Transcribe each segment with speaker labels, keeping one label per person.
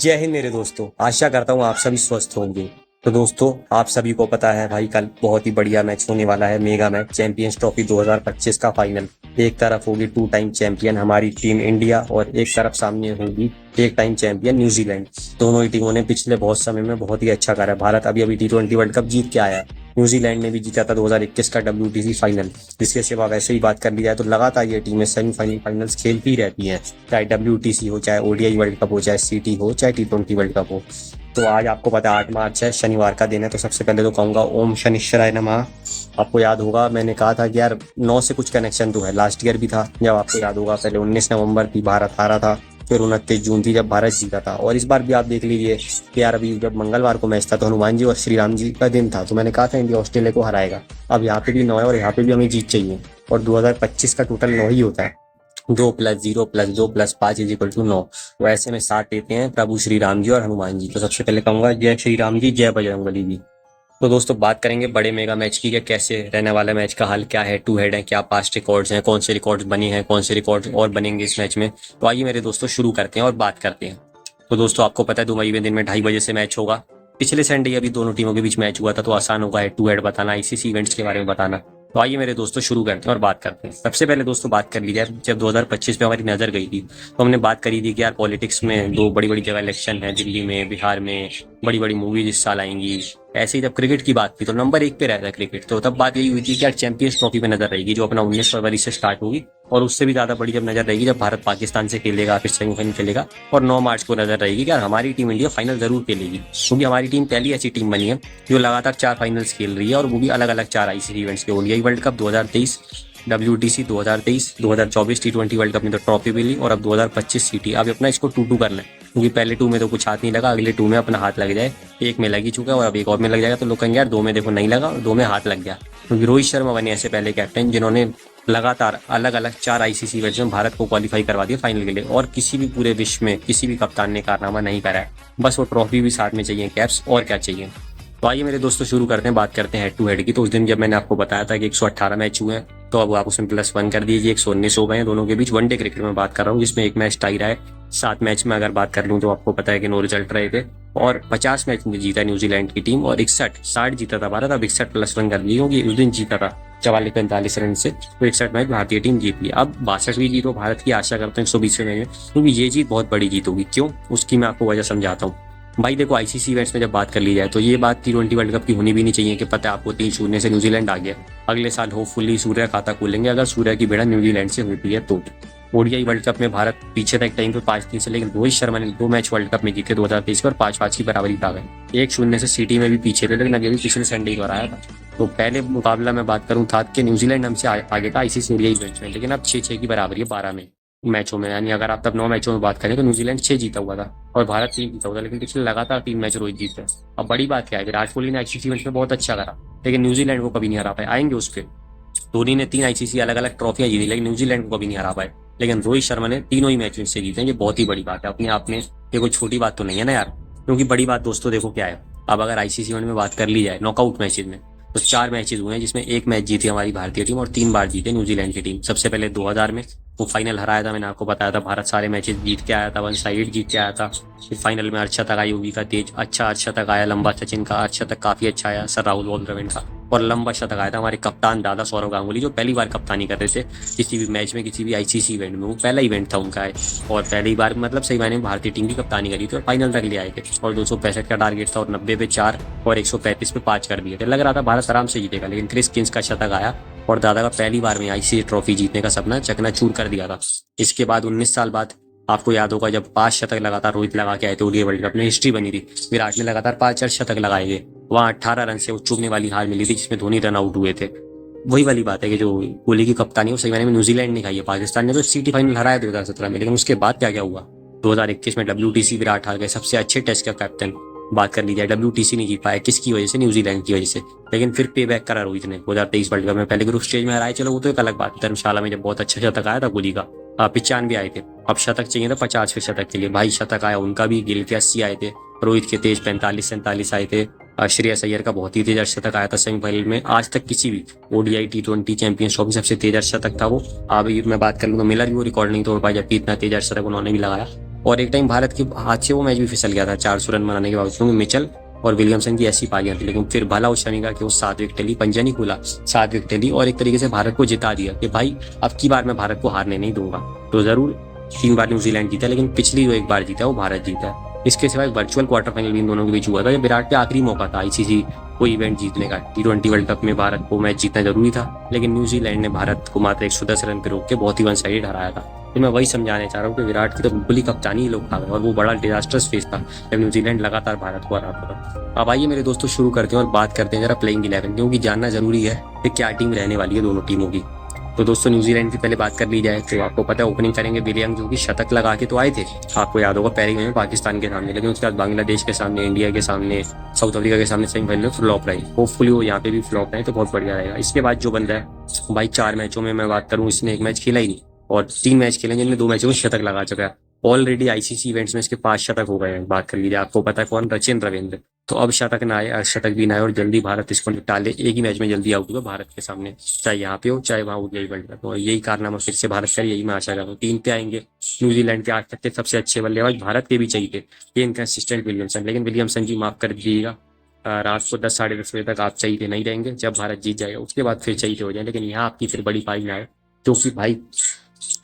Speaker 1: जय हिंद मेरे दोस्तों। आशा करता हूँ आप सभी स्वस्थ होंगे। तो दोस्तों, आप सभी को पता है भाई, कल बहुत ही बढ़िया मैच होने वाला है। मेगा मैच, चैंपियंस ट्रॉफी 2025 का फाइनल। एक तरफ होगी टू टाइम चैंपियन हमारी टीम इंडिया और एक तरफ सामने होगी एक टाइम चैंपियन न्यूजीलैंड। दोनों ही टीमों ने पिछले बहुत समय में बहुत ही अच्छा करा है। भारत अभी अभी T20 वर्ल्ड कप जीत के आया है। न्यूजीलैंड ने भी जीता था 2021 का WTC फाइनल। इसके सिवा वैसे ही बात कर ली जाए तो लगातार ये टीमें सेमीफाइनल फाइनल्स खेलती रहती हैं, चाहे WTC हो, चाहे ODI वर्ल्ड कप हो, चाहे CT हो, चाहे T20 वर्ल्ड कप हो। तो आज आपको पता है 8 मार्च है, शनिवार का दिन है। तो सबसे पहले तो कहूँगा ओम शनिश्चराय नमः। आपको याद होगा मैंने कहा था कि यार 9 से कुछ कनेक्शन तो है, लास्ट ईयर भी था जब, आपको याद होगा पहले 19 नवंबर थी भारत हारा था, फिर 29 जून थी जब भारत जीता था। और इस बार भी आप देख लीजिए कि यार अभी जब मंगलवार को मैच था तो हनुमान जी और श्री राम जी का दिन था, तो मैंने कहा था इंडिया ऑस्ट्रेलिया को हराएगा। अब यहाँ पे भी 9 है और यहाँ पे भी हमें जीत चाहिए। और 2025 का टोटल 9 ही होता है। 2+0+2+5 = 9। तो ऐसे में साथ देते हैं प्रभु श्री राम जी और हनुमान जी। तो सबसे पहले कहूंगा जय श्री राम जी, जय बजरंगबली जी। तो दोस्तों, बात करेंगे बड़े मेगा मैच की, कि कैसे रहने वाला मैच का हाल क्या है, टू हेड है, क्या पास्ट रिकॉर्ड्स हैं, कौन से रिकॉर्ड्स बने हैं, कौन से रिकॉर्ड्स और बनेंगे इस मैच में। तो आइए मेरे दोस्तों शुरू करते हैं और बात करते हैं। तो दोस्तों, आपको पता है दुबई में दिन में 2:30 बजे से मैच होगा। पिछले संडे अभी दोनों टीमों के बीच मैच हुआ था, तो आसान होगा हेड टू हेड बताना, ICC इवेंट्स के बारे में बताना। तो आइए मेरे दोस्तों शुरू करते हैं और बात करते हैं। सबसे पहले दोस्तों बात कर ली जाए, जब 2025 पे हमारी नजर गई थी तो हमने बात करी थी कि यार पॉलिटिक्स में दो बड़ी बड़ी जगह इलेक्शन है, दिल्ली में, बिहार में, बड़ी बड़ी मूवीज इस साल आएंगी। ऐसे ही जब क्रिकेट की बात थी तो नंबर 1 पे रहता है क्रिकेट। तो तब बात यही हुई थी कि यार चैंपियंस ट्रॉफी पे नजर रहेगी, जो अपना 19 फरवरी से स्टार्ट होगी। और उससे भी ज्यादा बड़ी जब नजर रहेगी जब भारत पाकिस्तान से खेलेगा, फिर सेमीफाइनल खेलेगा। और 9 मार्च को नजर रहेगी कि यार हमारी टीम इंडिया फाइनल जरूर खेलेगी, क्योंकि हमारी टीम पहली ऐसी टीम बनी है जो लगातार 4 फाइनल्स खेल रही है, और वो भी अलग अलग 4 ICC इवेंट्स के। ODI world cup 2023, WTC 2023, 2024 T20 world cup में तो ट्रॉफी मिली, और अब 2025 CT। अब अपना इसको 2-2 कर लें, क्योंकि पहले 2 में तो कुछ हाथ नहीं लगा, अगले 2 में अपना हाथ लग जाए। एक में लग ही चुका है और अब एक और में लग जाएगा, तो लोग कहेंगे यार 2 में देखो नहीं लगा, 2 में हाथ लग गया। क्योंकि रोहित शर्मा बने ऐसे पहले कैप्टन जिन्होंने लगातार अलग अलग 4 ICC इवेंट्स में भारत को क्वालिफाई करवा दिया फाइनल के लिए, और किसी भी पूरे विश्व में किसी भी कप्तान ने कारनामा नहीं करा है। बस वो ट्रॉफी भी साथ में चाहिए, कैप्स, और क्या चाहिए। तो आइए मेरे दोस्तों शुरू करते हैं, बात करते हैं हेड टू हेड की। तो उस दिन जब मैंने आपको बताया था कि 118 मैच हुए हैं, तो अब आप उसमें +1 कर दीजिए, 119 हो गए हैं दोनों के बीच। वनडे क्रिकेट में बात कर रहा हूँ, जिसमें एक मैच टाई रहा है। 7 मैच में अगर बात कर लूँ तो आपको पता है कि 9 रिजल्ट रहे थे, और 50 मैच में जीता न्यूजीलैंड की टीम, और 60 जीता था भारत। अब 61 +1 कर दिए, क्योंकि उस दिन जीता था 44-45 रन से, तो 61 मैच भारतीय टीम जीत ली। अब 62वीं जीत हो भारत की, आशा करते हैं 120वें मैच में, क्योंकि ये जीत बहुत बड़ी जीत होगी। क्यों, उसकी मैं आपको वजह समझाता हूँ। भाई देखो, ICC इवेंट्स में जब बात कर ली जाए तो ये बात T20 वर्ल्ड कप की होनी भी नहीं चाहिए कि पता है आपको 3-0 से न्यूजीलैंड आ गया। अगले साल होपफुली सूर्य खाता खोलेंगे, अगर सूर्य की भिड़ंत न्यूजीलैंड से होती है तो। ODI वर्ल्ड कप में भारत पीछे था एक टाइम पे 5-3 से, लेकिन रोहित शर्मा ने 2 मैच वर्ल्ड कप में जीते 2023 और 5-5 की बराबरी पा गए। 1-0 से CT में भी पीछे थे, लेकिन अभी भी पिछले संडे को हराया था। तो पहले मुकाबला में बात करूं था कि न्यूजीलैंड हमसे आगे था ICC ODI इवेंट्स में, लेकिन अब 6-6 की बराबरी है 12 में मैचों में। यानी अगर आप तब 9 मैचों में बात करें तो न्यूजीलैंड 6 जीता हुआ था और भारत 3 जीता हुआ था, लेकिन पिछले लगातार 3 मैच रोहित जीते। अब बड़ी बात क्या है, विराट कोहली ने ICC इवेंट्स में बहुत अच्छा करा, लेकिन न्यूजीलैंड को कभी नहीं हरा पाए। आएंगे उस पर। धोनी ने 3 ICC अलग अलग ट्रॉफियां जीती, लेकिन न्यूजीलैंड को कभी नहीं हरा पाए। लेकिन रोहित शर्मा ने तीनों ही मैच से जीते हैं, ये बहुत ही बड़ी बात है अपने आप में। ये कोई छोटी बात तो नहीं है ना यार, क्योंकि बड़ी बात दोस्तों देखो क्या है। अब अगर ICC इवेंट में बात कर ली जाए नॉकआउट मैचेज में, तो 4 मैचेज हुए हैं, जिसमें 1 मैच जीती हमारी भारतीय टीम और 3 बार जीते न्यूजीलैंड की टीम। सबसे पहले 2000 में वो फाइनल हराया था, मैंने आपको बताया था, भारत सारे मैचेस जीत के आया था, 1 साइड जीत के आया था। फिर फाइनल में अर्शतक आई, योगी का तेज अच्छा अर्शतक आया, लंबा सचिन का अर्शतक काफी अच्छा आया, सर राहुल द्रविड़ का, और लंबा शतक आया था हमारे कप्तान दादा सौरव गांगुली, जो पहली बार कप्तानी कर रहे थे किसी भी मैच में, किसी भी ICC इवेंट में। वो पहला इवेंट था उनका है, और पहली बार मतलब सही मायने में भारतीय टीम की कप्तानी करी थी और फाइनल तक ले आए थे। और 265 का टारगेट था, और 90 पे 4 और 135 पे 5 कर दिए थे। लग रहा था भारत आराम से जीतेगा, लेकिन क्रिस गेल्स का शतक आया और दादा का पहली बार में ICC ट्रॉफी जीतने का सपना चकनाचूर कर दिया था। इसके बाद 19 साल बाद आपको याद होगा जब 5 शतक लगातार रोहित लगा के आए थे ODI वर्ल्ड कप में, हिस्ट्री बनी थी। विराट ने लगातार 5 शतक लगाए थे, वहां 18 रन से वो चुभने वाली हार मिली थी, जिसमें धोनी रन आउट हुए थे। वही वाली बात है कि जो कोहली की कप्तानी वो सही मायने में न्यूजीलैंड ने खाई है। पाकिस्तान ने तो CT फाइनल हराया 2017 में, लेकिन उसके बाद क्या क्या हुआ। 2021 में WTC विराट हार गए, सबसे अच्छे टेस्ट का कैप्टन। बात कर ली जाए WTC नहीं जीत पाया, किसकी वजह से, न्यूजीलैंड की वजह से। लेकिन फिर पे बैक करा रोहित ने 2023 वर्ल्ड कप में, पहले ग्रुप स्टेज में हराए, चलो वो तो एक अलग बात है। धर्मशाला में जब बहुत अच्छा शतक आया था कोहली का, 95 आए थे। अब शतक चाहिए था 50वें शतक के लिए, भाई शतक आया उनका भी, गिल के 80 आए थे, रोहित के तेज 45-47 आए थे, श्रेयस अय्यर का बहुत ही तेज अर्शतक आया था सेमीफाइनल में। आज तक किसी भी ODI T20 चैंपियंस ट्रॉफी सबसे तेज अर्शतक था वो। अभी मैं बात कर लूँ तो मिलर भी वो रिकॉर्ड नहीं तोड़ पाया, जबकि इतना तेज अर्शतक उन्होंने भी लगाया। और एक टाइम भारत के हाथ से वो मैच भी फिसल गया था 400 रन बनाने के बावजूद, क्योंकि मिचेल और विलियमसन की ऐसी पारियां थी। लेकिन फिर भला उस शमी का कि वो 7 विकेट ली, पंजा नहीं खुला, 7 विकेट ली और एक तरीके से भारत को जिता दिया कि भाई अब की बार मैं भारत को हारने नहीं दूंगा। तो जरूर 3 बार न्यूजीलैंड जीता, लेकिन पिछली जो एक बार जीता वो भारत जीता है। इसके सिवा एक वर्चुअल क्वार्टर फाइनल भी इन दोनों के बीच हुआ था, जब विराट के आखिरी मौका था आईसीसी कोई इवेंट जीतने का। T20 वर्ल्ड कप में भारत को मैच जीतना जरूरी था, लेकिन न्यूजीलैंड ने भारत को मात्र 110 रन पे रोक के बहुत ही वन साइडेड हराया था। तो मैं वही समझाने चाह रहा हूँ कि विराट की तो बिल्कुल ही कप्तानी ही लोग खा गए, और वो बड़ा डिजास्टर्स फेस था जब न्यूजीलैंड लगातार भारत को हराता था। अब आइए मेरे दोस्तों शुरू करते हैं और बात करते हैं जरा प्लेइंग 11, क्योंकि जानना जरूरी है कि क्या टीम रहने वाली है दोनों टीमों की। तो दोस्तों न्यूजीलैंड की पहले बात कर ली जाए तो आपको पता है ओपनिंग करेंगे विलियम, जो कि शतक लगा के तो आए थे, आपको याद होगा पहले में पाकिस्तान के सामने, लेकिन उसके बाद बांग्लादेश के सामने, इंडिया के सामने, साउथ अफ्रीका के सामने सेमीफाइनल में फ्लॉप रही। होपफुली वो यहाँ पे भी फ्लॉप रहे तो बहुत बढ़िया रहेगा। इसके बाद जो बंदा है भाई 4 मैचों में मैं बात करूँ, इसने एक मैच खेला ही नहीं और 3 मैच खेले जिनमें 2 मैचों में शतक लगा चुका है। ऑलरेडी आईसीसी इवेंट्स में इसके 5 शतक हो गए हैं। बात कर लीजिए, आपको पता है कौन, रचिन रविंद्र। तो अब शतक ना आए, अर्धशतक भी ना आए और जल्दी भारत इसको निपटा ले। एक ही मैच में जल्दी आउट हुआ भारत के सामने, चाहे यहाँ पे हो चाहे वहाँ उदय वर्ल्ड कप हो। यही कारनामा फिर से भारत का, यही मैं आशा करता हूँ। 3 पे आएंगे न्यूजीलैंड के आज तक के सबसे अच्छे बल्लेबाज, भारत के भी चाहिए ये इनकंसिस्टेंट विलियमसन, लेकिन विलियमसन जी माफ कर दीजिएगा, रात को 10 साढ़े 10 बजे तक आप चाहिए नहीं रहेंगे। जब भारत जीत जाएगा उसके बाद फिर चाहिए हो जाए, लेकिन यहाँ आपकी फिर बड़ी पारी ना आए, क्योंकि भाई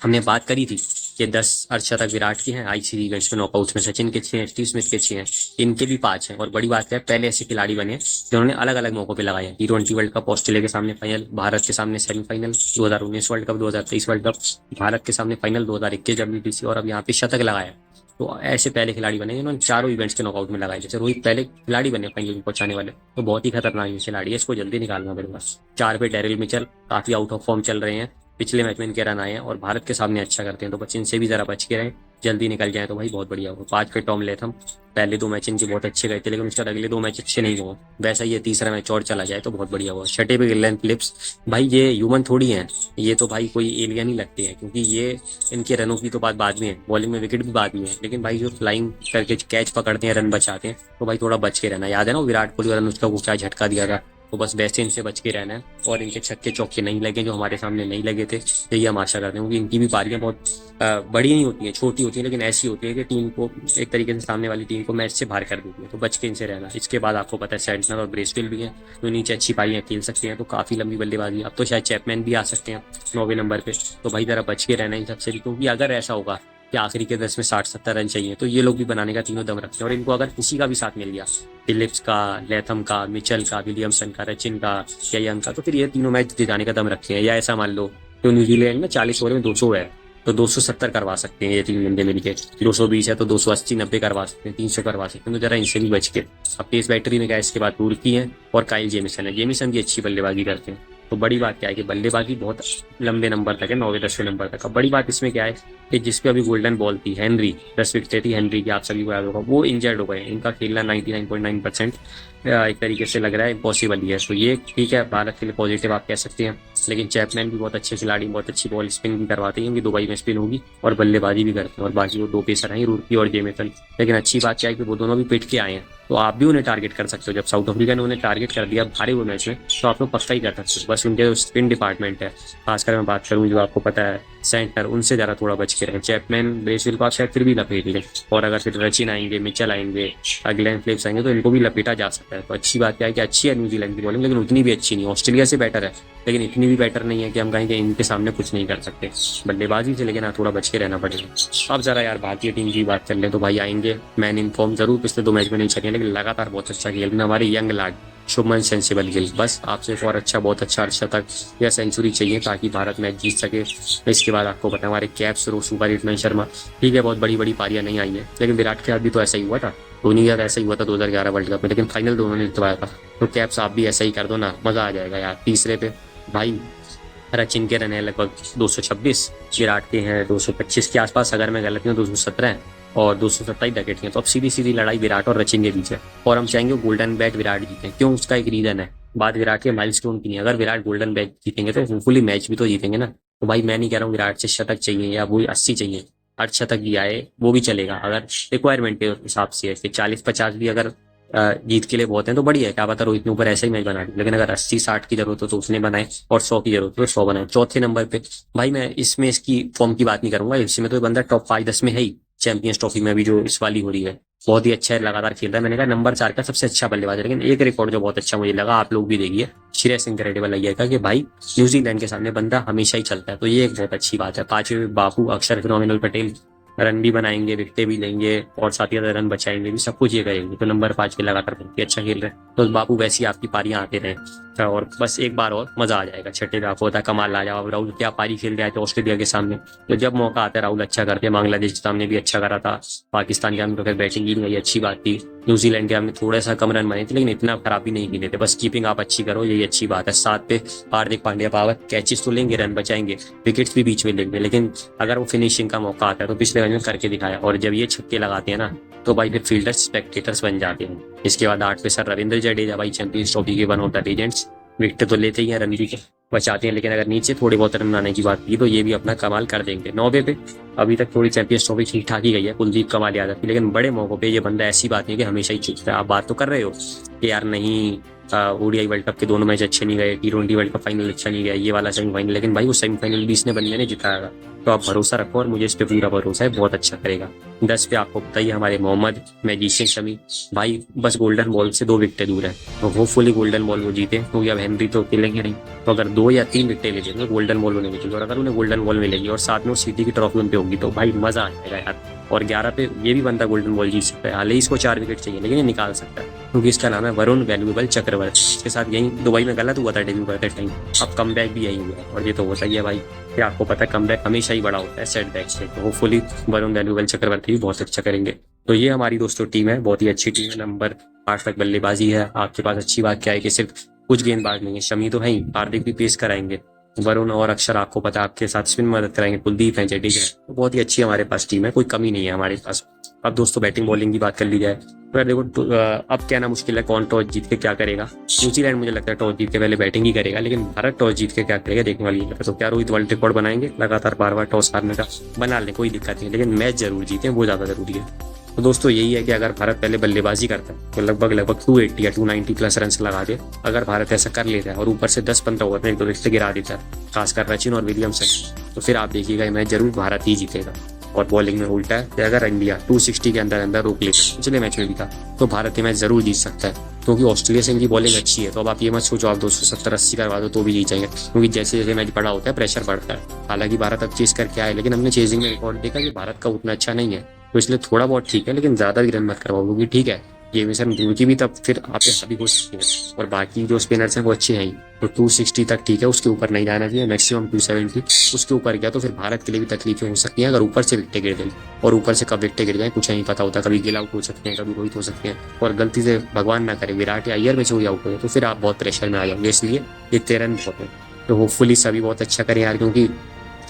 Speaker 1: हमने बात करी थी कि 10 अर्धशतक विराट के हैं आईसीसी इवेंट्स में, नॉकआउट्स में सचिन के 6 हैं, स्टीव स्मिथ के 6 हैं, इनके भी 5 हैं। और बड़ी बात है, पहले ऐसे खिलाड़ी बने हैं जिन्होंने अलग अलग मौकों पे लगाए हैं। T20 वर्ल्ड कप ऑस्ट्रेलिया के सामने फाइनल, भारत के सामने semifinal, 2019 world cup, 2023 world cup, Bharat के सामने फाइनल, 2021 WTC, और अब यहाँ पे शतक लगाया। तो ऐसे पहले खिलाड़ी बने जिन्होंने चारों इवेंट्स के नॉकआउट में लगाए। जैसे रोहित पहले खिलाड़ी बने फाइनल में पहुंचाने वाले, तो बहुत ही खतरनाक खिलाड़ी है, इसको जल्दी निकालना पड़ेगा। 4 पे डेरिल मिचेल काफी आउट ऑफ फॉर्म चल रहे हैं, पिछले मैच में इनके रन आए हैं और भारत के सामने अच्छा करते हैं, तो बच्चे इनसे भी जरा बच के रहें, जल्दी निकल जाए तो भाई बहुत बढ़िया होगा। 5 पे टॉम लेथम, पहले 2 मैच इनके बहुत अच्छे गए थे, लेकिन उसके बाद अगले 2 मैच अच्छे नहीं हुए। वैसा ये तीसरा मैच और चला जाए तो बहुत बढ़िया हुआ। 6 पे गिलेन फिलिप्स, भाई ये ह्यूमन थोड़ी है, ये तो भाई कोई एलियन ही लगते हैं, क्योंकि ये इनके रनों की तो बात बाद में है, बॉलिंग में विकेट भी बाद में है, लेकिन भाई जो फ्लाइंग करके कैच पकड़ते हैं, रन बचाते हैं, तो भाई थोड़ा बच के रहना। याद है ना विराट कोहली और अनुष्का को क्या झटका दिया था, तो बस वैसे इनसे बच के रहना है और इनके छक्के चौके नहीं लगे जो हमारे सामने नहीं लगे थे, यही हम आशा करते हैं। क्योंकि इनकी भी पारियां बहुत बड़ी नहीं होती हैं, छोटी होती हैं, लेकिन ऐसी होती है कि टीम को एक तरीके से, सामने वाली टीम को मैच से बाहर कर देती है, तो बच के इनसे रहना। इसके बाद आपको पता है सेंटनर और ब्रेसवेल भी हैं जो नीचे अच्छी पारियां खेल सकते हैं, तो काफी लंबी बल्लेबाजी। अब तो शायद चैपमैन भी आ सकते हैं 9वें नंबर पे, तो भाई जरा बच के रहना इन सबसे भी, क्योंकि अगर ऐसा होगा कि आखिरी के 10 में 60-70 रन चाहिए, तो ये लोग भी बनाने का तीनों दम रखते हैं। और इनको अगर किसी का भी साथ मिल गया, फिलिप्स का, लेथम का, मिचेल का, विलियमसन का, रचिन का या यंग का, तो फिर ये तीनों मैच जिताने का दम रखते हैं। या ऐसा मान लो तो न्यूजीलैंड में 40 ओवर में 200 है, तो 270 करवा सकते हैं ये 3 बंदे मिलके। 220 है तो 280-90 करवा सकते हैं, 300 करवा सकते हैं, तो जरा इनसे भी बच के। अब तेज बैटरी में क्या, इसके बाद तुर्की है और काइल जेमिसन है। जेमिसन भी अच्छी बल्लेबाजी करते हैं, तो बड़ी बात क्या है कि बल्लेबाजी बहुत लंबे नंबर तक है, 9वें-10वें नंबर तक। अब बड़ी बात इसमें क्या है कि जिसपे अभी गोल्डन बॉल थी, हेनरी, 10 विकेट थी हेनरी की, आप सभी को याद होगा, वो इंजर्ड हो गए। इनका खेलना 99.9% एक तरीके से लग रहा है इम्पॉसिबल ही है। तो ये ठीक है, भारत के लिए पॉजिटिव आप कह सकते हैं, लेकिन चैपमैन भी बहुत अच्छे खिलाड़ी, बहुत अच्छी बॉल स्पिन भी करवाते हैं, उनकी दुबई में स्पिन होगी, और बल्लेबाजी भी करते हैं। और बाकी वो 2 पेसर हैं, रूरकी और जेमिसन। लेकिन अच्छी बात क्या है कि वो दोनों भी पिट के आए हैं, तो आप भी उन्हें टारगेट कर सकते हो। जब साउथ अफ्रीका ने उन्हें टारगेट कर दिया भारी वो मैच में, तो आप लोग पक्का ही कर सकते हो। बस उनके जो स्पिन डिपार्टमेंट है, खासकर मैं बात करूँ जो आपको पता है सेंटर, उनसे जरा थोड़ा बच के रहे। चैपमैन, ब्रेसवेल को आप शायद फिर भी लपेट लें, और अगर फिर रचिन आएंगे, मिचेल आएंगे, ग्लेन फिलिप्स आएंगे, तो इनको भी लपेटा जा सकता है। तो अच्छी बात क्या है कि अच्छी है न्यूजीलैंड की बॉलिंग, लेकिन उतनी भी अच्छी नहीं। ऑस्ट्रेलिया से बेटर है, लेकिन इतनी भी बेटर नहीं है कि हम कहें कि इनके सामने कुछ नहीं कर सकते बल्लेबाजी से, लेकिन थोड़ा बच के रहना पड़ेगा। अब जरा यार भारतीय टीम की बात कर ले तो भाई आएंगे मैन इन फॉर्म, जरूर पिछले 2 मैच में नहीं चले, लेकिन लगातार बहुत अच्छा खेल रहे हैं हमारे यंग लाड शुभमन सेंसिबल गिल। बस आपसे एक और अच्छा, बहुत अच्छा अर्धशतक या सेंचुरी चाहिए ताकि भारत मैच जीत सके। इसके बाद आपको पता है हमारे कैप्स सुपर हिटमैन शर्मा, ठीक है बहुत बड़ी बड़ी पारियां नहीं आई हैं, लेकिन विराट के साथ भी तो ऐसा ही हुआ था, धोनी के साथ ऐसा ही हुआ था 2011 वर्ल्ड कप में, लेकिन फाइनल दोनों ने जितवाया था। तो कैप्स आप भी ऐसा ही कर दो ना, मजा आ जाएगा यार। तीसरे पे भाई सचिन के रन है लगभग 226, विराट के हैं 225 के आसपास, अगर मैं गलत नहीं हूँ 217 है, और 227 विकेट हैं। तो अब सीधी सीधी लड़ाई विराट और रचिन के बीच है, और हम चाहेंगे गोल्डन बैट विराट जीते। क्यों, उसका एक रीजन है, बात विराट के माइलस्टोन की नहीं। अगर विराट गोल्डन बैट जीतेंगे तो होपफुली मैच भी तो जीतेंगे ना। तो भाई मैं नहीं कह रहा हूँ विराट से शतक चाहिए या वो 80 चाहिए, 8 शतक भी आए वो भी चलेगा, अगर रिक्वायरमेंट के हिसाब से है। फिर 40-50 भी अगर जीत के लिए बहुत है तो बढ़िया है, क्या पता रोहित ने ऊपर ऐसा ही मैच बना दिया। लेकिन अगर 80-60 की जरूरत हो तो उसने बनाए, और 100 की जरूरत हो तो 100 बनाए। चौथे नंबर पे भाई मैं इसमें इसकी फॉर्म की बात नहीं करूंगा, इसमें तो बंदा टॉप 5-10 में है ही, चैंपियंस ट्रॉफी में भी जो इस वाली हो रही है, बहुत ही अच्छा है, लगातार खेल रहा है। मैंने कहा नंबर 4 का सबसे अच्छा बल्लेबाज है। लेकिन एक रिकॉर्ड जो बहुत अच्छा मुझे लगा, आप लोग भी देखिए, श्रेयस इंक्रेडिबल अय्यर का, कि भाई न्यूजीलैंड के सामने बंदा हमेशा ही चलता है, तो ये एक बहुत अच्छी बात है। 5वें बापू, अक्षर फिनोमिनल पटेल रन भी बनाएंगे, विकेटें भी लेंगे और साथ ही साथ रन बचाएंगे भी, सब कुछ ये करेंगे। तो नंबर 5 पे लगातार बहुत ही अच्छा खेल रहे हैं, तो बापू वैसी आपकी पारियां आते रहे, और बस एक बार और मजा आ जाएगा। छठे पे आपको होता है कमाल लाजवाब, राहुल क्या पारी खेल रहा है ऑस्ट्रेलिया के सामने। तो जब मौका आता है राहुल अच्छा करते हैं, बांग्लादेश के सामने भी अच्छा करा था, पाकिस्तान के सामने तो फिर बैटिंग ही नहीं आई, अच्छी बात थी। न्यूजीलैंड के हमने थोड़ा सा कम रन बने थे, लेकिन इतना खराब भी नहीं खेले थे, बस कीपिंग आप अच्छी करो, यही अच्छी बात है। 7 पे हार्दिक पांड्या पावर, कैचेस तो लेंगे, रन बचाएंगे, विकेट्स भी बीच में लेंगे, लेकिन अगर वो फिनिशिंग का मौका आता है तो पिछले मैच में करके दिखाया। और जब ये छक्के लगाते हैं ना, तो भाई फिर फील्डर्स स्पेक्टेटर्स बन जाते हैं। इसके बाद 8 पे सर रविंद्र जडेजा, भाई चैंपियंस ट्रॉफी के one of the legends, wicket तो लेते ही हैं, रन भी बचाते हैं, लेकिन अगर नीचे थोड़ी बहुत रन आने की बात की तो ये भी अपना कमाल कर देंगे। 9 पे अभी तक थोड़ी चैंपियंस ट्रॉफी ठीक ठाक ही गई है, कुलदीप कमाल यादव की, लेकिन बड़े मौकों पे ये बंदा ऐसी बात नहीं कि हमेशा ही चूकता है। आप बात तो कर रहे हो कि यार नहीं, ओडीआई वर्ल्ड कप के दोनों मैच अच्छे नहीं गए, T20 वर्ल्ड कप फाइनल अच्छा नहीं गया, ये वाला सेमीफाइनल, लेकिन भाई वो सेमीफाइनल भी इसने बंदे ने जिताया। तो आप भरोसा रखो, और मुझे इस पे पूरा भरोसा है, बहुत अच्छा करेगा। 10 पे आपको बताइए हमारे मोहम्मद मैजिशियन शमी, भाई बस गोल्डन बॉल से 2 विकेटें दूर है, तो होपफुली गोल्डन बॉल वो जीते, क्योंकि अब हेनरी तो खेलेंगे नहीं, तो अगर 2 या 3 विकेटें ले लेंगे गोल्डन बॉल उन्हें मिलेगी, और अगर उन्हें गोल्डन बॉल मिलेगी और साथ में वो सिटी की ट्रॉफी उन पे होगी, तो भाई मजा आ जाएगा यार। और 11 पे ये भी बंदा गोल्डन बॉल जीत सकता है, हाल ही इसको 4 विकेट चाहिए, लेकिन ये निकाल सकता है, क्योंकि इसका नाम है वरुण वैल्यूएबल चक्रवर्ती। इसके साथ यही दुबई में गलत हुआ था डेब्यू करते टाइम, अब कम बैक भी यही हुआ है, और ये तो होता ही है भाई, कि आपको पता है कम बैक हमेशा ही बड़ा होता है सेटबैक से। तो होपफुली वरुण वैल्यूएबल चक्रवर्ती भी बहुत अच्छा करेंगे। तो ये हमारी दोस्तों टीम है, बहुत ही अच्छी टीम है, नंबर 8 तक बल्लेबाजी है आपके पास। अच्छी बात क्या है कि सिर्फ कुछ गेंदबाज नहीं है, शमी तो है ही, हार्दिक भी पेश कराएंगे, वरुण और अक्षर आपको पता है आपके साथ स्पिन मदद कराएंगे, कुलदीप है, जडेजा है, तो बहुत ही अच्छी हमारे पास टीम है, कोई कमी नहीं है हमारे पास। अब दोस्तों बैटिंग बॉलिंग की बात कर ली जाए, तो यार देखो अब कहना मुश्किल है कौन टॉस जीत के क्या करेगा। न्यूजीलैंड मुझे लगता है टॉस जीत के पहले बैटिंग ही करेगा, लेकिन भारत टॉस जीत के क्या करेगा देखने वाली है। तो क्या रोहित वर्ल्ड रिकॉर्ड बनाएंगे लगातार बार बार टॉस हारने का? बना लें, कोई दिक्कत नहीं, लेकिन मैच जरूर जीतें, वो ज्यादा जरूरी है। तो दोस्तों यही है कि अगर भारत पहले बल्लेबाजी करता है तो लगभग 280 या 290 प्लस रन लगा दे। अगर भारत ऐसा कर लेता है और ऊपर से 10-15 ओवर में 1-2 विकेट गिरा देता है, खासकर रचिन और विलियमसन, तो फिर आप देखिएगा ये मैच जरूर भारत ही जीतेगा। और बॉलिंग में उल्टा है कि अगर इंडिया 260 के अंदर अंदर रोक लेता, पिछले मैच में भी था, तो भारत ये मैच जरूर जीत सकता है, क्योंकि ऑस्ट्रेलिया से इनकी बॉलिंग अच्छी है। तो अब आप ये मत सोचो आप 270-80 करवा दो तो भी जीत जाएंगे, क्योंकि जैसे जैसे मैच बड़ा होता है प्रेशर बढ़ता है। हालांकि भारत अब चेस करके आए, लेकिन हमने चेजिंग में रिकॉर्ड देखा कि भारत का उतना अच्छा नहीं है, तो इसलिए थोड़ा बहुत ठीक है, लेकिन ज्यादा भी रन मत करवाओ, क्योंकि ठीक है ये मिशन दूर की भी तब फिर आपके सभी हो सकती है, और बाकी जो स्पिनर्स हैं वो अच्छे हैं ही। तो 260 तक ठीक है, उसके ऊपर नहीं जाना चाहिए, मैक्सिमम 270, उसके ऊपर गया तो फिर भारत के लिए भी तकलीफें हो सकती हैं, अगर ऊपर से विकेटें गिर गई। और ऊपर से कब विकेटें गिर जाए कुछ नहीं पता होता, कभी गिल आउट हो सकते हैं, कभी रोहित हो सकते हैं, और गलती से भगवान ना करे विराट या अय्यर में चोरी आउट हो, तो फिर आप बहुत प्रेशर में आ जाओगे। इसलिए इतने रन बहुत है, तो होपफुली सभी बहुत अच्छा करें यार, क्योंकि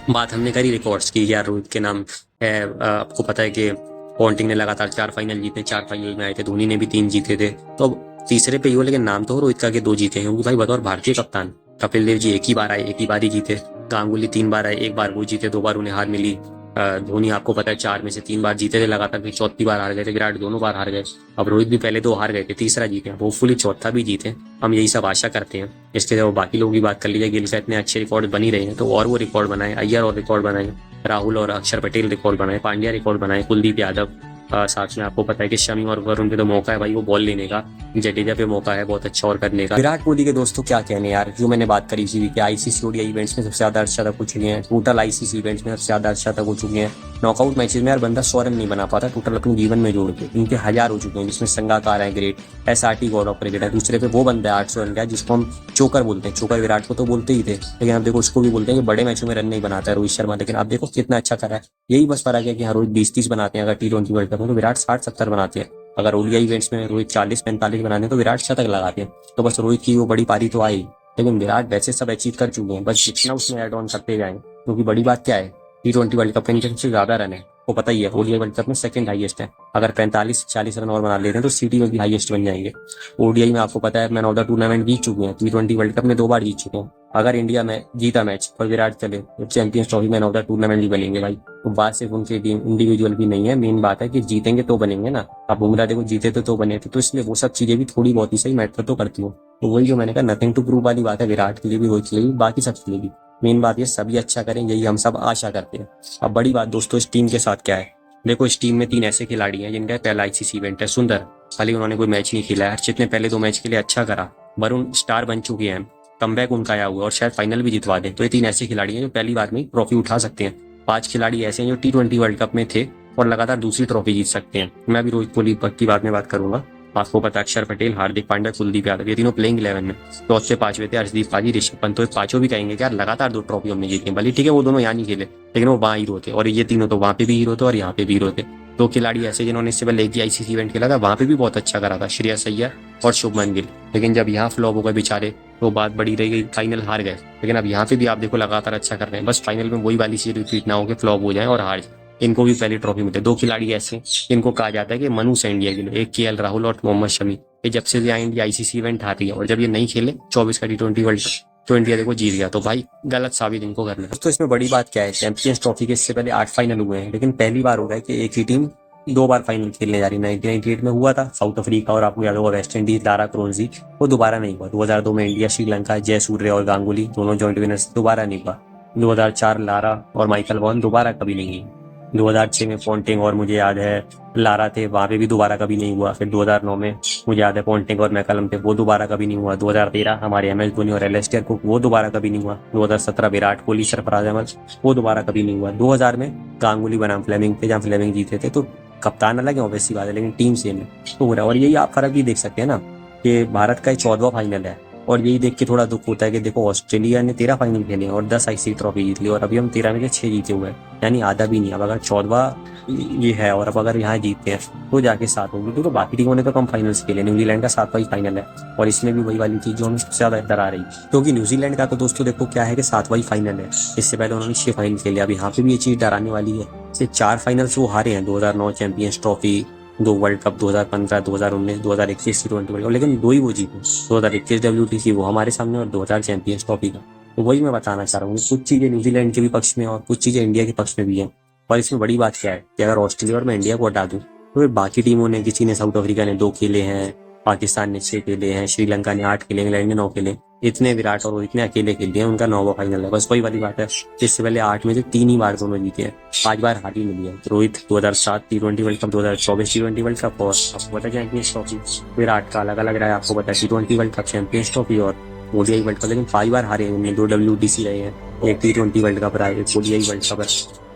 Speaker 1: बात हमने करी रिकॉर्ड्स की यार, रोहित के नाम है, आपको पता है कि पॉन्टिंग ने लगातार 4 फाइनल जीते, 4 फाइनल में आए थे, धोनी ने भी 3 जीते थे, तो अब तीसरे पे ही हो, लेकिन नाम तो हो रोहित का कि 2 जीते हैं, क्योंकि भाई बतौर भारतीय कप्तान कपिल देव जी एक ही बार आए, एक ही बार ही जीते, गांगुली 3 बार आए, 1 बार वो जीते, 2 बार उन्हें हार मिली। धोनी आपको पता है 4 में से 3 बार जीते थे लगातार, फिर चौथी बार हार गए थे, विराट दोनों बार हार गए, अब रोहित भी पहले 2 हार गए थे, तीसरा जीते, होपफुली चौथा भी जीते, हम यही सब आशा करते हैं। इसके अलावा बाकी लोग की बात कर लीजिए, गिल का इतने अच्छे रिकॉर्ड बनी रहे हैं, तो और वो रिकॉर्ड बनाए, अय्यर और रिकॉर्ड बनाए, राहुल और अक्षर पटेल रिकॉर्ड बनाए, पांड्या रिकॉर्ड बनाए, कुलदीप यादव, साथ में आपको पता है कि शमी और वरुण पे तो मौका है भाई वो बॉल लेने का, जडेजा पे मौका है बहुत अच्छा और करने का। विराट कोहली के दोस्तों क्या कहने यार, जो मैंने बात करी थी कि आईसीसी ओडीआई इवेंट्स में सबसे ज्यादा अर्धशतक हो चुके हैं, टोटल आईसीसी इवेंट्स में सबसे ज्यादा अर्धशतक हो चुके हैं, नॉकआउट मैचेस में यार बंदा 100 रन नहीं बना पाता टोटल अपने जीवन में जोड़ के, इनके 1000 हो चुके हैं, जिसमें संगाकार है great, SRT God of cricket है, दूसरे पे वो बंदा है 800 रन का, जिसको हम चोकर बोलते हैं। चोकर विराट को तो बोलते ही थे, लेकिन आप देखो उसको भी बोलते हैं कि बड़े मैचों में रन नहीं बनाता है रोहित शर्मा, लेकिन आप देखो कितना अच्छा करा है। यही बस फर्क है कि हाँ रोहित 20-30 बनाते हैं अगर T20 वर्ल्ड कप में, तो विराट 60-70 बनाते हैं। अगर ओडीआई इवेंट्स में रोहित 40-45 बनाते हैं तो विराट शतक लगाते हैं। तो बस रोहित की वो बड़ी पारी तो आई, लेकिन विराट वैसे सब अचीव कर चुके हैं, बस जितना उसमें एड ऑन करते जाएं, क्योंकि बड़ी बात क्या है, T20 वर्ल्ड कप में इनके सबसे ज्यादा रन है, वो पता ही है, ओडीआई वर्ल्ड कप में सेकंड हाईएस्ट है, अगर 45-40 रन और बना लेते हैं तो सिटी में भी हाईएस्ट बन जाएंगे। ओडीआई में आपको पता है मैन ऑफ द टूर्नामेंट जीत चुके हैं, T20 वर्ल्ड कप में 2 बार जीत चुके हैं, अगर इंडिया में जीता मैच और विराट चले तो champions trophy man of the tournament भी बनेंगे भाई। तो बात सिर्फ उनके इंडिविजुअल की नहीं है, मेन बात है कि जीतेंगे तो बनेंगे ना। आप बुमराह देखो जीते तो बने थे, तो इसलिए वो सब चीजें भी थोड़ी बहुत ही सही मैटर तो करती हो। तो वही जो मैंने कहा नथिंग टू प्रूव वाली बात है, विराट के लिए भी, रोहित के लिए भी, बाकी सब के लिए भी। मेन बात ये सभी अच्छा करें, यही हम सब आशा करते हैं। अब बड़ी बात दोस्तों इस टीम के साथ क्या है, देखो इस टीम में 3 ऐसे खिलाड़ी हैं जिनका पहला आईसीसी इवेंट है। सुंदर, हाल ही उन्होंने कोई मैच नहीं खेला है। हर्षित ने पहले 2 मैच के लिए अच्छा करा। वरुण स्टार बन चुके हैं, कमबैक उनका आया हुआ और शायद फाइनल भी जितवा दे। तो ये 3 ऐसे खिलाड़ी हैं जो पहली बार में ट्रॉफी उठा सकते हैं। 5 खिलाड़ी ऐसे हैं जो T20 वर्ल्ड कप में थे और लगातार दूसरी ट्रॉफी जीत सकते हैं। मैं भी रोहित कोहली की बाद में बात करूंगा। आपको पता है अक्षर पटेल, हार्दिक पांड्या, कुलदीप यादव, ये तीनों प्लेइंग 11 में। तो से 5वें थे अर्शदीप पाजी, ऋषभ पंत। तो पांचों भी कहेंगे कि यार लगातार 2 ट्रॉफी हमने जीती। भले ठीक है वो दोनों यहाँ नहीं खेले, लेकिन वो वहाँ हीरो थे। और ये तीनों तो वहाँ पे भी हीरो थे और यहाँ पे भी हीरो थे। 2 खिलाड़ी ऐसे जिन्होंने इससे पहले एक ही आईसीसी इवेंट खेला था, वहाँ पे भी बहुत अच्छा करा था, श्रेयस अय्यर और शुभमन गिल। लेकिन जब यहाँ फ्लॉप हो गए बेचारे तो बात बड़ी रह गई, फाइनल हार गए। लेकिन अब यहाँ पे भी आप देखो लगातार अच्छा कर रहे हैं। बस फाइनल में वही वाली चीज रिपीट ना हो कि फ्लॉप हो जाए और हार जाए। इनको भी पहली ट्रॉफी मिले। 2 खिलाड़ी ऐसे इनको कहा जाता है कि मनुष है इंडिया के लिए, एक केएल राहुल और मोहम्मद शमी। ये जब से यहाँ इंडिया आईसीसी इवेंट हार रही है और जब ये नहीं खेले 24 का T20 वर्ल्ड कप तो इंडिया देखो जीत गया। तो भाई गलत साबित इनको करना है। तो इसमें बड़ी बात क्या है, चैंपियंस ट्रॉफी के इससे पहले 8 फाइनल हुए हैं, लेकिन पहली बार हो रहा है कि एक ही टीम 2 बार फाइनल खेलने जा रही है। 1998 में हुआ था साउथ अफ्रीका और आपको याद होगा वेस्ट इंडीज, लारा क्रोन्जी, वो दोबारा नहीं हुआ। 2002 में इंडिया श्रीलंका, जयसूर्य और गांगुली दोनों जॉइंट विनर्स, दोबारा नहीं हुआ। 2004 लारा और माइकल वॉन, दोबारा कभी नहीं हुई। 2006 में पोंटिंग और मुझे याद है लारा थे, वहां पे भी दोबारा कभी नहीं हुआ। फिर 2009 में मुझे याद है पोंटिंग और मैकलम थे, वो दोबारा कभी नहीं हुआ। 2013 हमारे एमएस धोनी और एलेस्टर कुक, वो दोबारा कभी नहीं हुआ। 2017 विराट कोहली, सरफराज अहमद, वो दोबारा कभी नहीं हुआ। 2000 में गांगुली बनाम फ्लेमिंग थे, जहाँ फ्लेमिंग जीते थे। तो कप्तान अलग है ऑब्वियसली बात है, लेकिन टीम सेम है। तो हो रहा है। और यही आप फर्क भी देख सकते हैं ना कि भारत का 14वां फाइनल है। और यही देख के थोड़ा दुख होता है कि देखो ऑस्ट्रेलिया ने 13 फाइनल खेले और 10 आईसीसी ट्रॉफी जीत ली और अभी हम 13 में से 6 जीते हुए हैं, यानी आधा भी नहीं। अब अगर 14वां ये है और अब अगर यहाँ जीतते हैं तो जाके 7 होंगे। क्योंकि बाकी टीमों ने तो कम फाइनल्स खेले, न्यूजीलैंड का 7वां फाइनल है और इसमें भी वही वाली चीज जो हमें सबसे ज्यादा डरा रही। क्योंकि न्यूजीलैंड का तो दोस्तों देखो क्या है कि 7वां फाइनल है, इससे पहले उन्होंने 6 फाइनल खेले। अब यहाँ पे भी ये चीज डराने वाली है। 4 फाइनल्स वो हारे हैं, 2009 champions trophy, 2 world cup 2015, 2019, 2021 T20 world cup, लेकिन 2 ही वो जीते। 2021 WTC वो हमारे सामने और 2000 चैंपियंस ट्रॉफी का। तो वही मैं बताना चाह रहा हूँ, कुछ चीजें न्यूजीलैंड के भी पक्ष में और कुछ चीजें इंडिया के पक्ष में भी हैं। और इसमें बड़ी बात क्या है कि अगर ऑस्ट्रेलिया और मैं इंडिया को हटा दूं तो फिर बाकी टीमों ने, किसी ने, साउथ अफ्रीका ने 2 खेले हैं, पाकिस्तान ने 6 खेले हैं, श्रीलंका ने 8 खेले, इंग्लैंड ने 9 खेले। इतने विराट और इतने अकेले खेले हैं, उनका 9वां फाइनल है। बस वही वाली बात है, इससे पहले 8 में से 3 ही बार दोनों जीते हैं, 5 बार हार ही मिली है। Rohit 2007 T20 world cup, 2024 T20 world cup और आपको पता चैंपियंस ट्रॉफी। विराट का अलग अलग रहा है, आपको पता है T20 world cup, champions trophy और ओडीआई वर्ल्ड कप। लेकिन 5 बार हारे हैं, 2 WTC रहे हैं, एक T20 वर्ल्ड कप रहा है, एक ओडीआई वर्ल्ड कप है,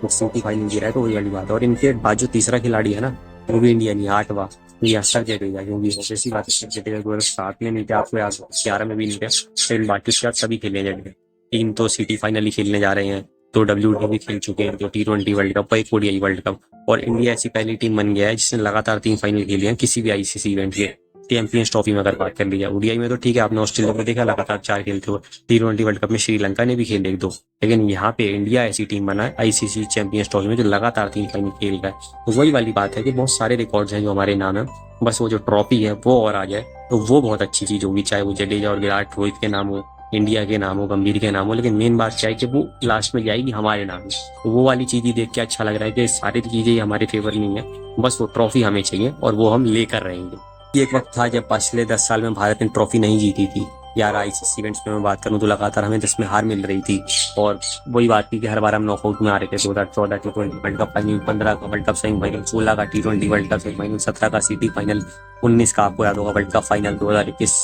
Speaker 1: सिटी फाइनल गिरा है। तो वही वाली बात है। और इनके बाद जो तीसरा खिलाड़ी है ना, वो भी इंडिया नहीं, 8वां, ये अक्षर जडेजा। क्योंकि ऑब्वियसली बात है, जडेजा 2007 में नहीं थे, आपको याद 11 में भी नहीं थे, लेकिन बाकी उसके बाद सभी खेले जडेजा। 3 तो सिटी फाइनल ही खेलने जा रहे हैं, 2 WTC खेल चुके हैं, 2 T20 वर्ल्ड कप, एक ओडीआई वर्ल्ड कप। और इंडिया ऐसी पहली टीम बन गया है जिसने लगातार 3 फाइनल खेले हैं किसी भी आईसीसी इवेंट के। चैंपियंस ट्रॉफी में अगर बात कर ली जाए, ओडीआई में तो ठीक है, आपने ऑस्ट्रेलिया में देखा लगातार 4 खेलते हुए। T20 वर्ल्ड कप में श्रीलंका ने भी खेले 1-2, लेकिन यहाँ पे इंडिया ऐसी टीम बना है आईसीसी चैंपियंस ट्रॉफी में जो लगातार 3 फाइनल खेल रहा है। तो वही वाली बात है कि बहुत सारे रिकॉर्ड्स हैं जो हमारे नाम है, बस वो जो ट्रॉफी है वो और आ जाए तो वो बहुत अच्छी चीज होगी। चाहे वो जडेजा और विराट रोहित के नाम हो, इंडिया के नाम हो, गंभीर के नाम हो, लेकिन मेन बात क्या है कि वो लास्ट में जाएगी हमारे नाम। तो वो वाली चीज ही देख के अच्छा लग रहा है कि सारी चीजें हमारे फेवर नहीं है, बस वो ट्रॉफी हमें चाहिए और वो हम लेकर रहेंगे। एक वक्त था जब पिछले 10 साल में भारत ने ट्रॉफी नहीं जीती थी। यार आईसीसी इवेंट्स में मैं बात करूं तो लगातार हमें 10 में हार मिल रही थी और वही बात थी कि हर बार हम नॉकआउट में आ रहे थे। 2014 T20 वर्ल्ड कप फाइनल, 15 का वर्ल्ड कप सेमीफाइनल, 16 का T20 वर्ल्ड कप सेमीफाइनल, 17 का सिटी फाइनल, 19 का आपको याद होगा वर्ल्ड कप फाइनल, 2021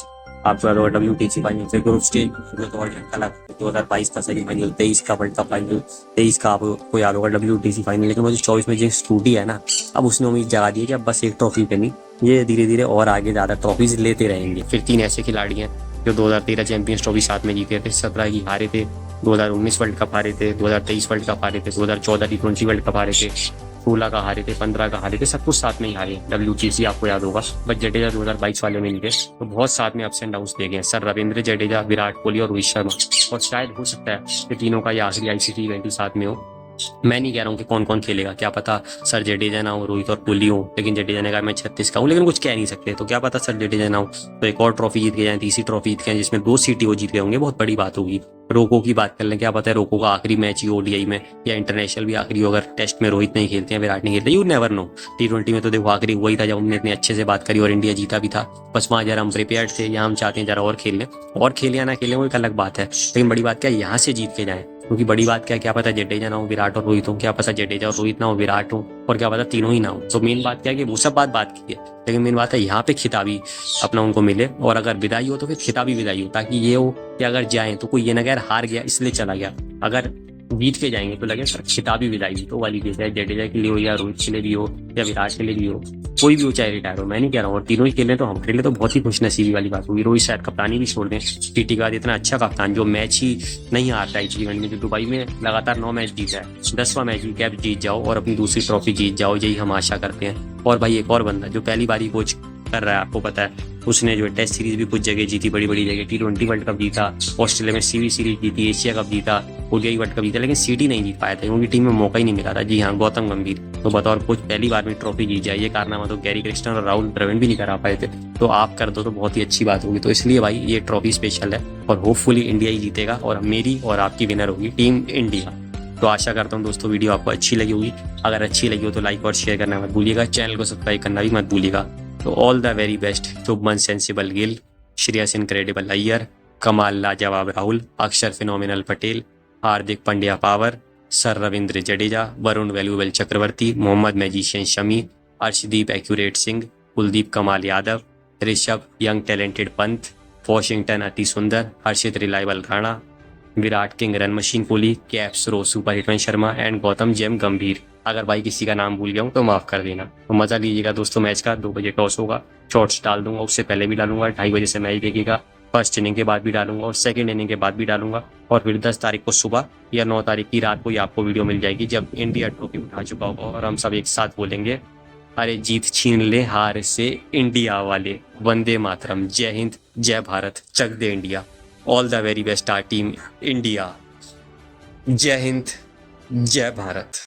Speaker 1: आपको याद होगा WTC फाइनल, फिर ग्रुप स्टेज में तो वर्ल्ड कप, 2022 का सेमीफाइनल, 23 का वर्ल्ड कप फाइनल, 23 का आपको याद होगा WTC फाइनल। लेकिन वो जो 24 में जिस टूटी है ना, अब उसने उम्मीद जगा दी है कि अब बस एक ट्रॉफी पे नहीं, ये धीरे धीरे और आगे ज्यादा ट्रॉफीज लेते रहेंगे। फिर 3 ऐसे खिलाड़ी हैं जो 2013 चैंपियंस ट्रॉफी साथ में जीते थे, 17 की हारे थे, 2019 वर्ल्ड कप हारे थे, 2023 वर्ल्ड कप हारे थे, 2014 T20 वर्ल्ड कप हारे थे, 16 का हारे थे, 15 का हारे थे, सब कुछ साथ में ही हारे। WTC आपको याद होगा, बस जडेजा 2022 वाले में नहीं थे। तो बहुत साथ में अप्स एंड डाउन देखे हैं सर रविंद्र जडेजा, विराट कोहली और रोहित शर्मा। और शायद हो सकता है कि तीनों का ये आखिरी आईसीसी इवेंट ही साथ में हो। मैं नहीं कह रहा हूँ कि कौन कौन खेलेगा, क्या पता सर जडेजा ना हो, रोहित और कोहली हो, लेकिन जडेजा ने कहा मैं 36 का हूँ, लेकिन कुछ कह नहीं सकते। तो क्या पता सर जडेजा ना हो तो एक और ट्रॉफी जीत के जाए, तीसरी ट्रॉफी जीत के जाए जिसमें 2 सीटी वो जीत गए होंगे, बहुत बड़ी बात होगी। रोको की बात कर लें, क्या पता है रोको का आखिरी मैच ही ओडीआई में या इंटरनेशनल भी आखिरी हो, अगर टेस्ट में रोहित नहीं खेलते हैं, विराट नहीं खेलते, यू नेवर नो। T20 में तो देखो आखिरी वही था जब हमने इतने अच्छे से बात करी और इंडिया जीता भी था। बस वहां जरा हम प्रिपेयर्ड थे, यहाँ हम चाहते हैं जरा और खेल लें, और खेल या ना खेलें वो एक अलग बात है, लेकिन बड़ी बात क्या है यहाँ से जीत के जाए क्योंकि बड़ी बात क्या पता जडेजा ना हो, विराट और रोहित हो, क्या पता जडेजा और रोहित ना हो, विराट हो, और क्या पता तीनों ही ना हो। तो मेन बात क्या है कि वो सब बात की है, लेकिन मेन बात है यहाँ पे खिताबी अपना उनको मिले, और अगर विदाई हो तो फिर खिताबी विदाई हो, ताकि ये हो कि अगर जाए तो कोई ये ना कहे हार गया इसलिए चला गया, अगर जीत के जाएंगे तो लगे सर खिताबी विदाई तो वाली चीज है, जडेजा के लिए हो या रोहित के लिए भी हो या विराट के लिए भी हो, कोई भी हो चाहे रिटायर हो, मैं नहीं कह रहा हूँ, और तीनों ही खेले तो हमारे लिए तो बहुत ही खुशनसीबी वाली बात होगी। रोहित शायद कप्तानी भी छोड़ दें, टीटी के बाद इतना अच्छा कप्तान जो मैच ही नहीं हारता है जीवन में, जो दुबई में लगातार 9 मैच जीता है, 10वां मैच भी कैप जीत जाओ और अपनी दूसरी ट्रॉफी जीत जाओ, यही हम आशा करते हैं। और भाई एक और बंदा जो पहली बारी कोच कर रहा है, आपको पता है उसने जो टेस्ट सीरीज भी कुछ जगह जीती, बड़ी बड़ी जगह, T20 वर्ल्ड कप जीता, ऑस्ट्रेलिया में सीवी सीरीज जीती, एशिया कप जीता, ओडीआई वर्ल्ड कप जीता, लेकिन सीटी नहीं जीत पाया था क्योंकि टीम में मौका ही नहीं मिला था। जी हाँ, गौतम गंभीर तो बतौर कोच पहली बार में ट्रॉफी जीत जाए, ये कारनामा तो गैरी क्रिस्टन और राहुल द्रविड़ भी नहीं करा पाए थे, तो आप कर दो तो बहुत ही अच्छी बात होगी। तो इसलिए भाई ये ट्रॉफी स्पेशल है और होपफुली इंडिया ही जीतेगा, और मेरी और आपकी विनर होगी टीम इंडिया। तो आशा करता हूँ दोस्तों वीडियो आपको अच्छी लगी होगी, अगर अच्छी लगी हो तो लाइक और शेयर करना मत भूलिएगा, चैनल को सब्सक्राइब करना भी मत भूलिएगा। तो all the very best Shubman sensible Gill, Shreyas incredible Iyer, कमाल लाजवाब Rahul, Akshar phenomenal Patel, Hardik Pandya power, sir Ravindra Jadeja, Varun valuable Chakravarthy, Mohammed magician Shami, Arshdeep accurate Singh, Kuldeep कमाल Yadav, Rishabh young talented Pant, Washington अति Sundar, Harshit reliable Rana, Virat king run machine Kohli, कैप्स रो super hitman Sharma and Gautam gem Gambhir. अगर भाई किसी का नाम भूल गया हूँ तो माफ कर देना। तो मजा लीजिएगा दोस्तों मैच का, 2 बजे टॉस होगा, शॉर्ट्स डाल दूंगा, उससे पहले भी डालूंगा, 2:30 बजे से मैच देखिएगा, फर्स्ट इनिंग के बाद भी डालूंगा और सेकंड इनिंग के बाद भी डालूंगा, और फिर 10 तारीख को सुबह या 9 तारीख की रात को ही आपको वीडियो मिल जाएगी जब इंडिया ट्रॉफी उठा चुका होगा, और हम सब एक साथ बोलेंगे अरे जीत छीन ले हार से इंडिया वाले, वंदे मातरम, जय हिंद जय भारत, चक दे India, all the very best our team India, जय हिंद जय भारत।